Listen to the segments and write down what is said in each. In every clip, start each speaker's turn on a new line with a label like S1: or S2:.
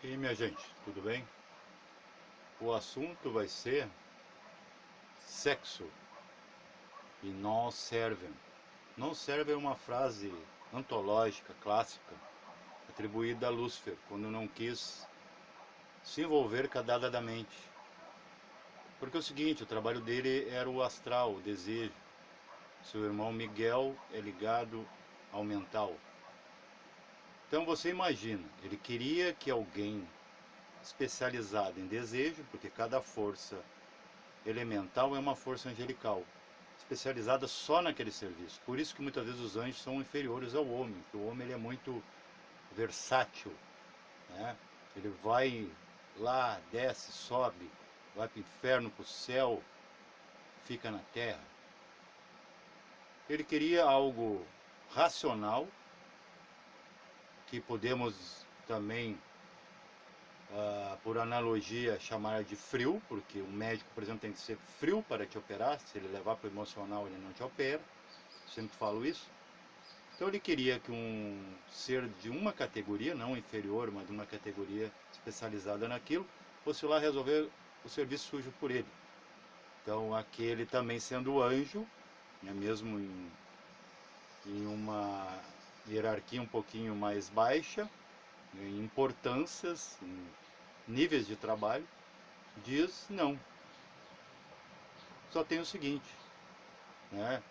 S1: E aí, minha gente, tudo bem? O assunto vai ser sexo e non servem. Non servem é uma frase antológica, clássica, atribuída a Lúcifer, quando não quis se envolver cadadamente. Porque é o seguinte, o trabalho dele era o astral, o desejo. Seu irmão Miguel é ligado ao mental. Então você imagina, ele queria que alguém especializado em desejo, porque cada força elemental é uma força angelical, especializada só naquele serviço. Por isso que muitas vezes os anjos são inferiores ao homem, porque o homem ele é muito versátil, né? Ele vai lá, desce, sobe, vai para o inferno, para o céu, fica na terra. Ele queria algo racional, que podemos também, por analogia, chamar de frio, porque o médico, por exemplo, tem que ser frio para te operar. Se ele levar para o emocional, ele não te opera. Sempre falo isso. Então ele queria que um ser de uma categoria, não inferior, mas de uma categoria especializada naquilo, fosse lá resolver o serviço sujo por ele. Então aquele também sendo anjo, né, mesmo em uma hierarquia um pouquinho mais baixa, em importâncias, em níveis de trabalho, diz não. Só tem o seguinte, né?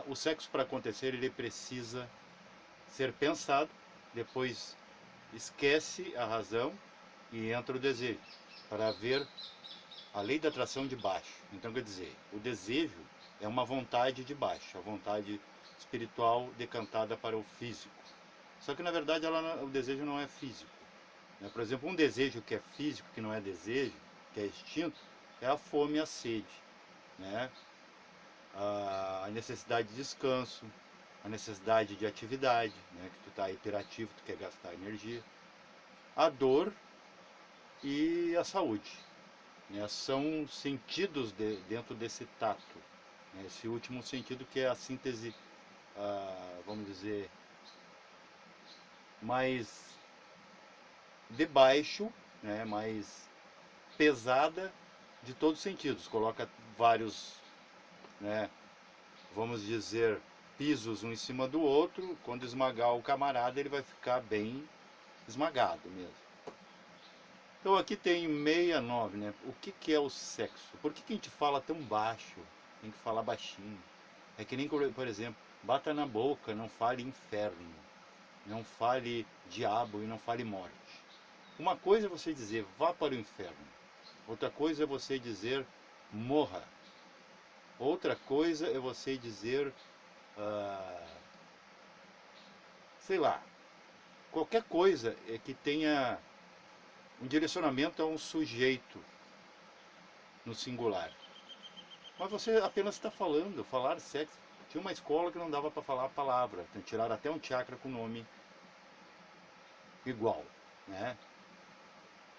S1: O sexo para acontecer ele precisa ser pensado, depois esquece a razão e entra o desejo, para ver a lei da atração de baixo. Então, quer dizer, o desejo é uma vontade de baixo, a vontade espiritual decantada para o físico. Só que, na verdade, o desejo não é físico. Né? Por exemplo, um desejo que é físico, que não é desejo, que é instinto, é a fome e a sede. Né? A necessidade de descanso, a necessidade de atividade, né? Que tu está hiperativo, tu quer gastar energia. A dor e a saúde. Né? São sentidos dentro desse tato. Né? Esse último sentido que é a síntese, vamos dizer, mais de baixo, né? Mais pesada de todos os sentidos. Coloca vários, né? Vamos dizer, pisos um em cima do outro. Quando esmagar o camarada, ele vai ficar bem esmagado mesmo. Então aqui tem 69, né? O que é o sexo? Por que a gente fala tão baixo? Tem que falar baixinho. É que nem, por exemplo, bata na boca, não fale inferno, não fale diabo e não fale morte. Uma coisa é você dizer vá para o inferno, outra coisa é você dizer morra, outra coisa é você dizer, ah, sei lá, qualquer coisa que tenha um direcionamento a um sujeito no singular. Mas você apenas está falando, falar sexo. Tinha uma escola que não dava para falar a palavra, tiraram até um chakra com nome igual, né?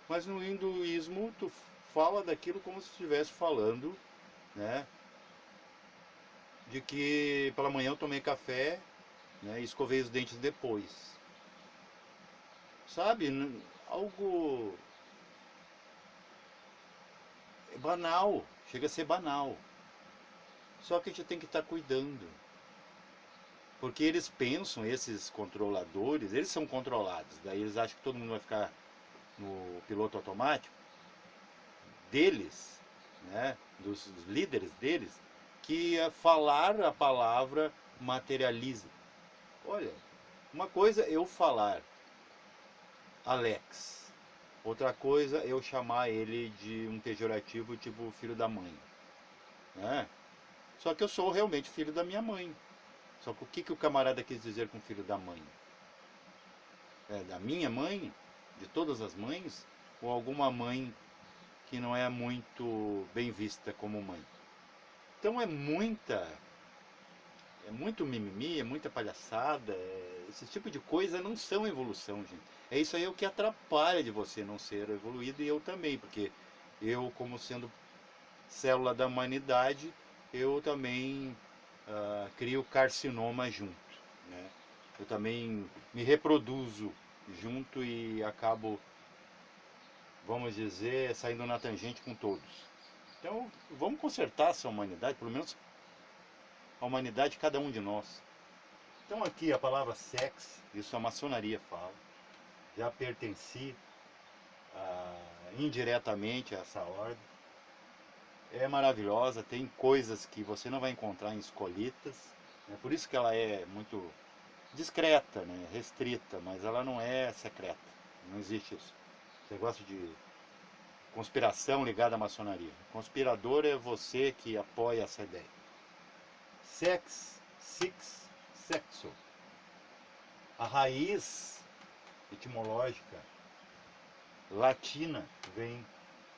S1: Mas no hinduísmo tu fala daquilo como se estivesse falando, né? De que pela manhã eu tomei café, né? E escovei os dentes depois, sabe? Algo banal, chega a ser banal. Só que a gente tem que estar cuidando. Porque eles pensam, esses controladores, eles são controlados, daí eles acham que todo mundo vai ficar no piloto automático deles, né, dos líderes deles, que falar a palavra materializa. Olha, uma coisa é eu falar Alex, outra coisa é eu chamar ele de um pejorativo tipo filho da mãe, né? Só que eu sou realmente filho da minha mãe. Só que o que o camarada quis dizer com filho da mãe? É da minha mãe, de todas as mães, ou alguma mãe que não é muito bem vista como mãe? Então é muito mimimi, é muita palhaçada, esse tipo de coisa não são evolução, gente. É isso aí o que atrapalha de você não ser evoluído e eu também, porque eu, como sendo célula da humanidade, eu também crio carcinoma junto, né? Eu também me reproduzo junto e acabo, vamos dizer, saindo na tangente com todos. Então, vamos consertar essa humanidade, pelo menos a humanidade, cada um de nós. Então aqui a palavra sex, isso a maçonaria fala, já pertenci indiretamente a essa ordem. É maravilhosa, tem coisas que você não vai encontrar em escolitas, né? Por isso que ela é muito discreta, né? Restrita, mas ela não é secreta, não existe isso. Você gosta de conspiração ligada à maçonaria. Conspirador é você que apoia essa ideia. Sex, six, sexo. A raiz etimológica latina vem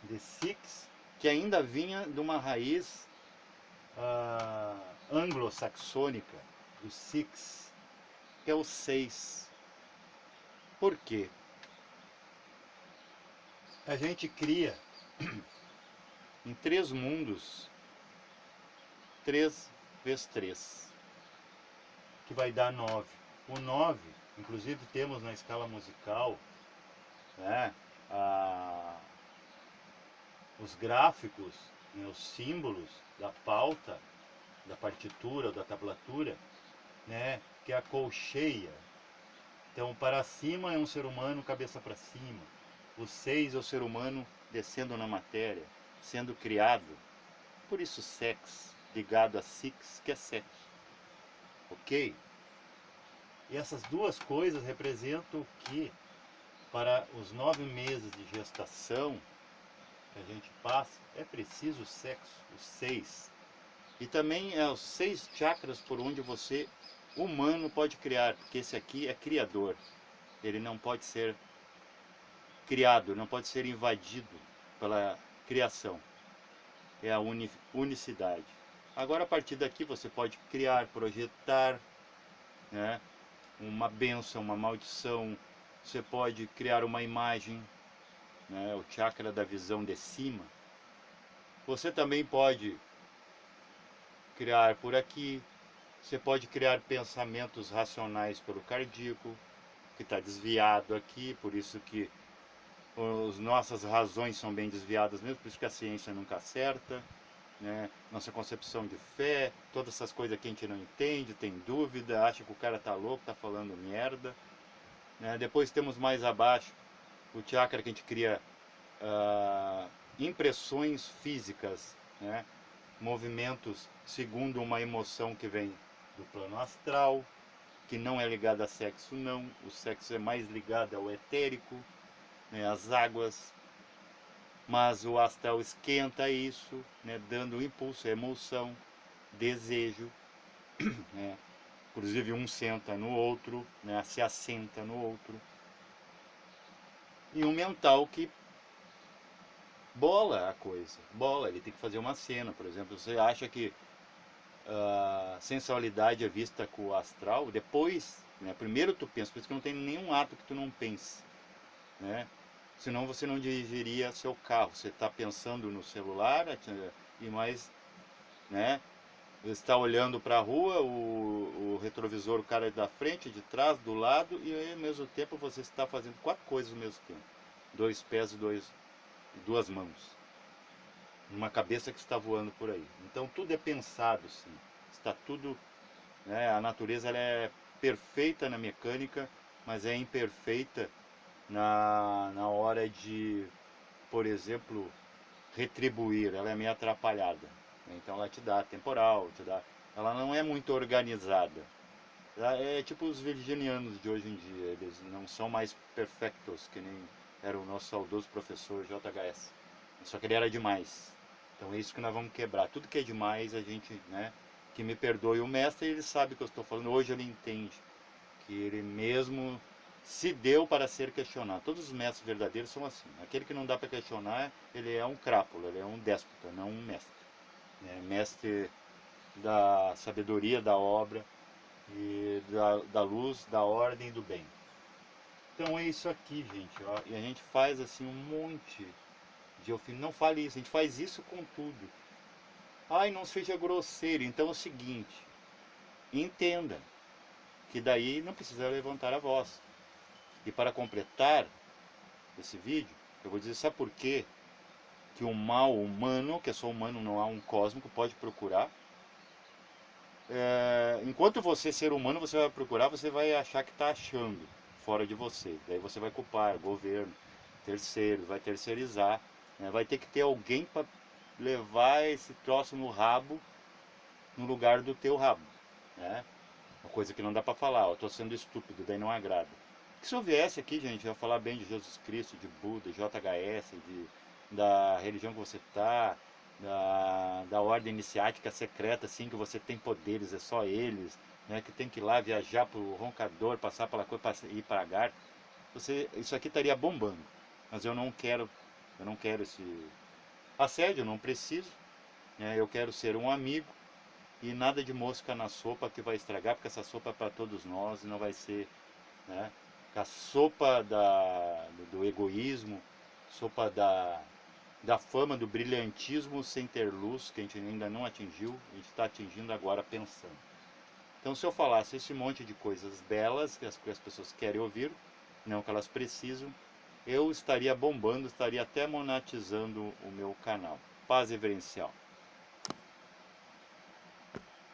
S1: de six, que ainda vinha de uma raiz anglo-saxônica, do six, que é o 6. Por quê? A gente cria em 3 mundos 3 vezes 3, que vai dar 9. O 9, inclusive temos na escala musical, né, os gráficos, né, os símbolos da pauta, da partitura, da tablatura, né, que é a colcheia. Então, para cima é um ser humano, cabeça para cima. O 6 é o ser humano descendo na matéria, sendo criado. Por isso, sex, ligado a six, que é sexo. Ok? E essas duas coisas representam o que? Para os 9 meses de gestação que a gente passa, é preciso o sexo, os 6. E também é os 6 chakras por onde você, humano, pode criar, porque esse aqui é criador. Ele não pode ser criado, não pode ser invadido pela criação. É a unicidade. Agora, a partir daqui, você pode criar, projetar, né, uma bênção, uma maldição. Você pode criar uma imagem, né, o chakra da visão de cima. Você também pode criar por aqui. Você pode criar pensamentos racionais pelo cardíaco, que está desviado aqui, por isso que as nossas razões são bem desviadas mesmo, por isso que a ciência nunca acerta, né? Nossa concepção de fé, todas essas coisas que a gente não entende, tem dúvida, acha que o cara tá louco, tá falando merda, né? Depois temos mais abaixo o chakra que a gente cria impressões físicas, né? Movimentos segundo uma emoção que vem do plano astral, que não é ligado a sexo não, o sexo é mais ligado ao etérico, né, às águas, mas o astral esquenta isso, né, dando impulso, emoção, desejo, né, inclusive um senta no outro, né, se assenta no outro, e um mental que bola a coisa, bola, ele tem que fazer uma cena, por exemplo, você acha que a sensualidade é vista com o astral, depois, né, primeiro tu pensa, por isso que não tem nenhum ato que tu não pense, né? Senão você não dirigiria seu carro, você está pensando no celular e mais, né? Você está olhando para a rua, o retrovisor, o cara é da frente, de trás, do lado, e ao mesmo tempo você está fazendo 4 coisas ao mesmo tempo. 2 pés e 2 mãos. Uma cabeça que está voando por aí. Então tudo é pensado, sim. Está tudo, né? A natureza ela é perfeita na mecânica, mas é imperfeita na hora de, por exemplo, retribuir. Ela é meio atrapalhada. Então ela te dá temporal, te dá. Ela não é muito organizada. Ela é tipo os virginianos de hoje em dia. Eles não são mais perfectos, que nem era o nosso saudoso professor JHS. Só que ele era demais. Então é isso que nós vamos quebrar. Tudo que é demais, a gente, né? Que me perdoe o mestre, ele sabe o que eu estou falando. Hoje ele entende que ele mesmo se deu para ser questionado. Todos os mestres verdadeiros são assim. Aquele que não dá para questionar, ele é um crápula, ele é um déspota, não um mestre. É mestre da sabedoria, da obra, e da luz, da ordem e do bem. Então é isso aqui, gente. Ó. E a gente faz assim um monte de ofício. Não fale isso, a gente faz isso com tudo. Ai, não seja grosseiro. Então é o seguinte, entenda que daí não precisa levantar a voz. E para completar esse vídeo, eu vou dizer, sabe por quê? Que o mal humano, que é só humano, não há um cósmico, pode procurar. Enquanto você, ser humano, você vai procurar, você vai achar que está achando fora de você. Daí você vai culpar governo, terceiros, vai terceirizar. Né? Vai ter que ter alguém para levar esse troço no rabo, no lugar do teu rabo. Né? Uma coisa que não dá para falar, eu estou sendo estúpido, daí não agrada. Se eu viesse aqui, gente, eu ia falar bem de Jesus Cristo, de Buda, de JHS, da religião que você está, da ordem iniciática secreta, assim, que você tem poderes, é só eles, né, que tem que ir lá viajar para o roncador, passar pela coisa, ir para Agar. Isso aqui estaria bombando, mas eu não quero esse assédio, eu não preciso, né, eu quero ser um amigo, e nada de mosca na sopa que vai estragar, porque essa sopa é para todos nós e não vai ser, né, a sopa do egoísmo, sopa da fama, do brilhantismo sem ter luz, que a gente ainda não atingiu, a gente está atingindo agora pensando. Então, se eu falasse esse monte de coisas belas que as pessoas querem ouvir, não que elas precisam, eu estaria bombando, estaria até monetizando o meu canal. Paz reverencial.